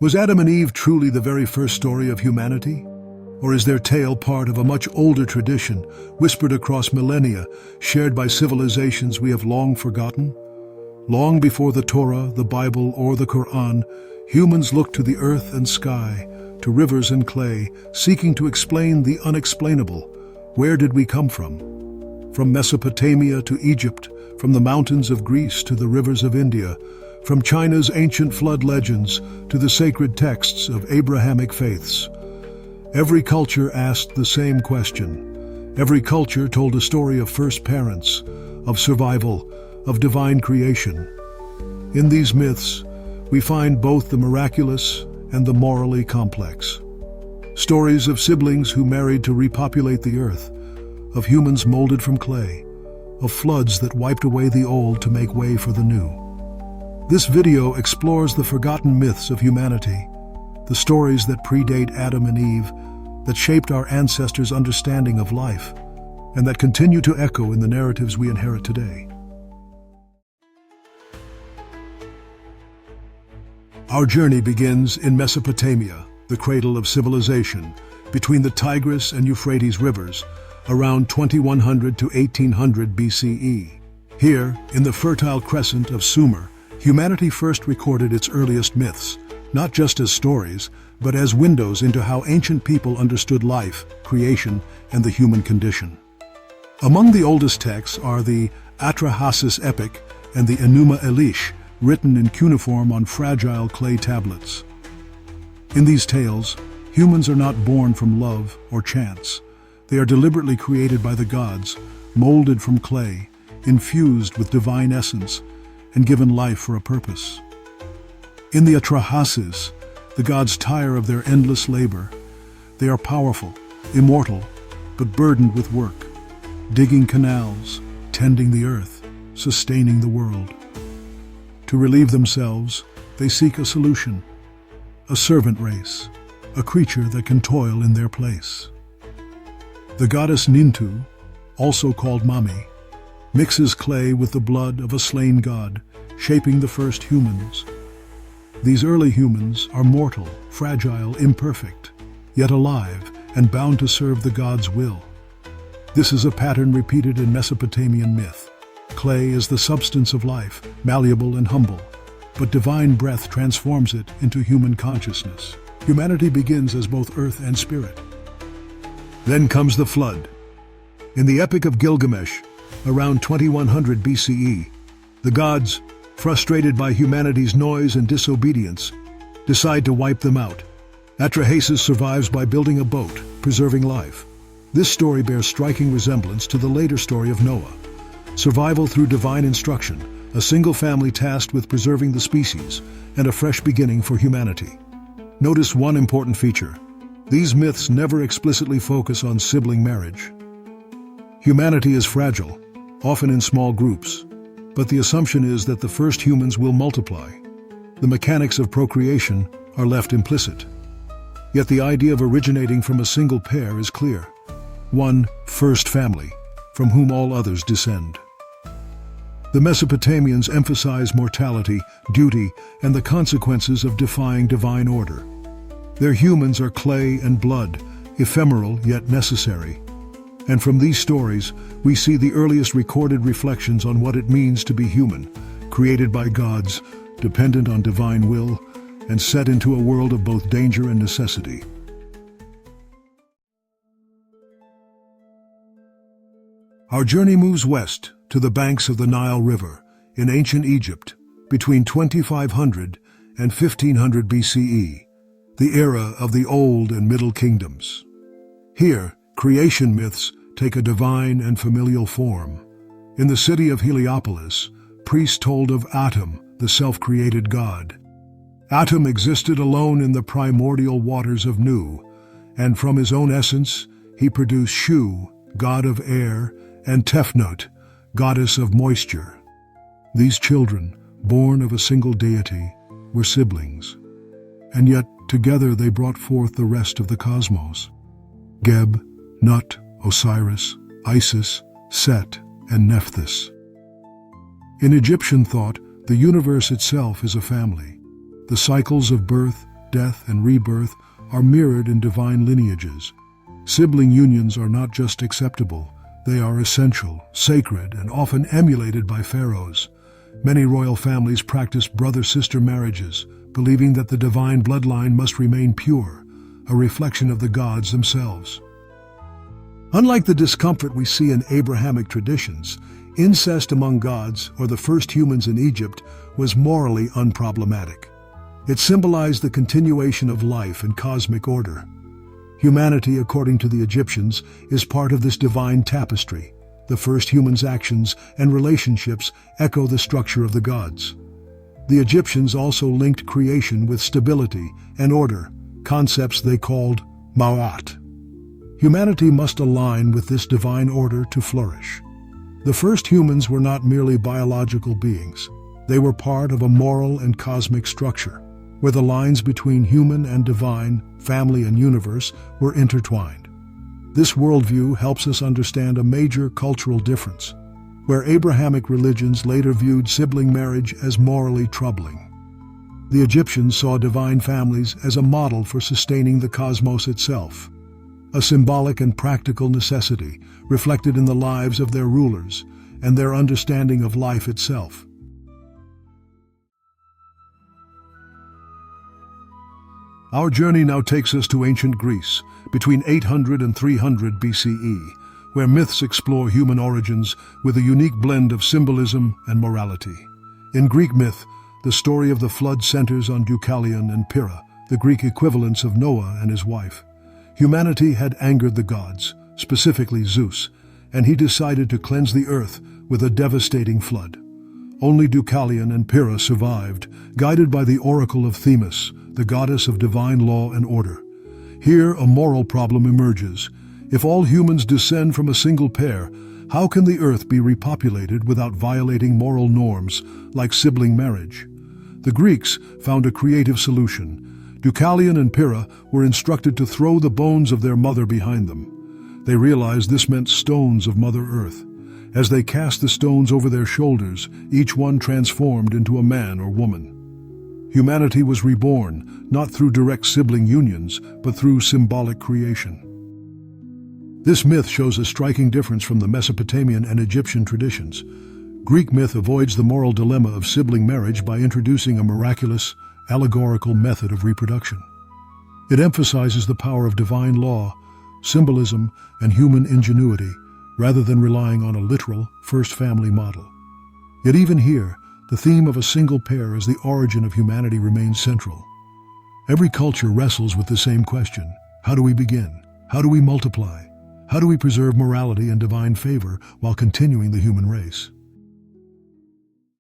Was Adam and Eve truly the very first story of humanity? Or is their tale part of a much older tradition, whispered across millennia, shared by civilizations we have long forgotten? Long before the Torah, the Bible, or the Quran, humans looked to the earth and sky, to rivers and clay, seeking to explain the unexplainable. Where did we come from? From Mesopotamia to Egypt, from the mountains of Greece to the rivers of India, from China's ancient flood legends to the sacred texts of Abrahamic faiths. Every culture asked the same question. Every culture told a story of first parents, of survival, of divine creation. In these myths, we find both the miraculous and the morally complex. Stories of siblings who married to repopulate the earth, of humans molded from clay, of floods that wiped away the old to make way for the new. This video explores the forgotten myths of humanity, the stories that predate Adam and Eve, that shaped our ancestors' understanding of life, and that continue to echo in the narratives we inherit today. Our journey begins in Mesopotamia, the cradle of civilization, between the Tigris and Euphrates rivers, around 2100 to 1800 BCE. Here, in the Fertile Crescent of Sumer, humanity first recorded its earliest myths, not just as stories, but as windows into how ancient people understood life, creation, and the human condition. Among the oldest texts are the Atrahasis epic and the Enuma Elish, written in cuneiform on fragile clay tablets. In these tales, humans are not born from love or chance. They are deliberately created by the gods, molded from clay, infused with divine essence, and given life for a purpose. In the Atrahasis, the gods tire of their endless labor. They are powerful, immortal, but burdened with work, digging canals, tending the earth, sustaining the world. To relieve themselves, they seek a solution, a servant race, a creature that can toil in their place. The goddess Nintu, also called Mami, mixes clay with the blood of a slain god, shaping the first humans. These early humans are mortal, fragile, imperfect, yet alive and bound to serve the god's will. This is a pattern repeated in Mesopotamian myth. Clay is the substance of life, malleable and humble, but divine breath transforms it into human consciousness. Humanity begins as both earth and spirit. Then comes the flood. In the Epic of Gilgamesh, around 2100 BCE, the gods, frustrated by humanity's noise and disobedience, decide to wipe them out. Atrahasis survives by building a boat, preserving life. This story bears striking resemblance to the later story of Noah. Survival through divine instruction, a single family tasked with preserving the species, and a fresh beginning for humanity. Notice one important feature. These myths never explicitly focus on sibling marriage. Humanity is fragile, often in small groups, but the assumption is that the first humans will multiply. The mechanics of procreation are left implicit. Yet the idea of originating from a single pair is clear. One first family, from whom all others descend. The Mesopotamians emphasize mortality, duty, and the consequences of defying divine order. Their humans are clay and blood, ephemeral yet necessary. And from these stories, we see the earliest recorded reflections on what it means to be human, created by gods, dependent on divine will, and set into a world of both danger and necessity. Our journey moves west to the banks of the Nile River in ancient Egypt between 2500 and 1500 BCE, the era of the Old and Middle Kingdoms. Here, creation myths take a divine and familial form. In the city of Heliopolis, priests told of Atum, the self-created god. Atum existed alone in the primordial waters of Nu, and from his own essence, he produced Shu, god of air, and Tefnut, goddess of moisture. These children, born of a single deity, were siblings, and yet together they brought forth the rest of the cosmos. Geb, Nut, Osiris, Isis, Set, and Nephthys. In Egyptian thought, the universe itself is a family. The cycles of birth, death, and rebirth are mirrored in divine lineages. Sibling unions are not just acceptable, they are essential, sacred, and often emulated by pharaohs. Many royal families practice brother-sister marriages, believing that the divine bloodline must remain pure, a reflection of the gods themselves. Unlike the discomfort we see in Abrahamic traditions, incest among gods, or the first humans in Egypt, was morally unproblematic. It symbolized the continuation of life and cosmic order. Humanity, according to the Egyptians, is part of this divine tapestry. The first humans' actions and relationships echo the structure of the gods. The Egyptians also linked creation with stability and order, concepts they called ma'at. Humanity must align with this divine order to flourish. The first humans were not merely biological beings. They were part of a moral and cosmic structure, where the lines between human and divine, family and universe were intertwined. This worldview helps us understand a major cultural difference, where Abrahamic religions later viewed sibling marriage as morally troubling. The Egyptians saw divine families as a model for sustaining the cosmos itself, a symbolic and practical necessity reflected in the lives of their rulers and their understanding of life itself. Our journey now takes us to ancient Greece, between 800 and 300 BCE, where myths explore human origins with a unique blend of symbolism and morality. In Greek myth, the story of the flood centers on Deucalion and Pyrrha, the Greek equivalents of Noah and his wife. Humanity had angered the gods, specifically Zeus, and he decided to cleanse the earth with a devastating flood. Only Deucalion and Pyrrha survived, guided by the oracle of Themis, the goddess of divine law and order. Here, a moral problem emerges. If all humans descend from a single pair, how can the earth be repopulated without violating moral norms like sibling marriage? The Greeks found a creative solution. Deucalion and Pyrrha were instructed to throw the bones of their mother behind them. They realized this meant stones of Mother Earth. As they cast the stones over their shoulders, each one transformed into a man or woman. Humanity was reborn, not through direct sibling unions, but through symbolic creation. This myth shows a striking difference from the Mesopotamian and Egyptian traditions. Greek myth avoids the moral dilemma of sibling marriage by introducing a miraculous, allegorical method of reproduction. It emphasizes the power of divine law, symbolism, and human ingenuity, rather than relying on a literal first family model. Yet even here, the theme of a single pair as the origin of humanity remains central. Every culture wrestles with the same question: how do we begin? How do we multiply? How do we preserve morality and divine favor while continuing the human race?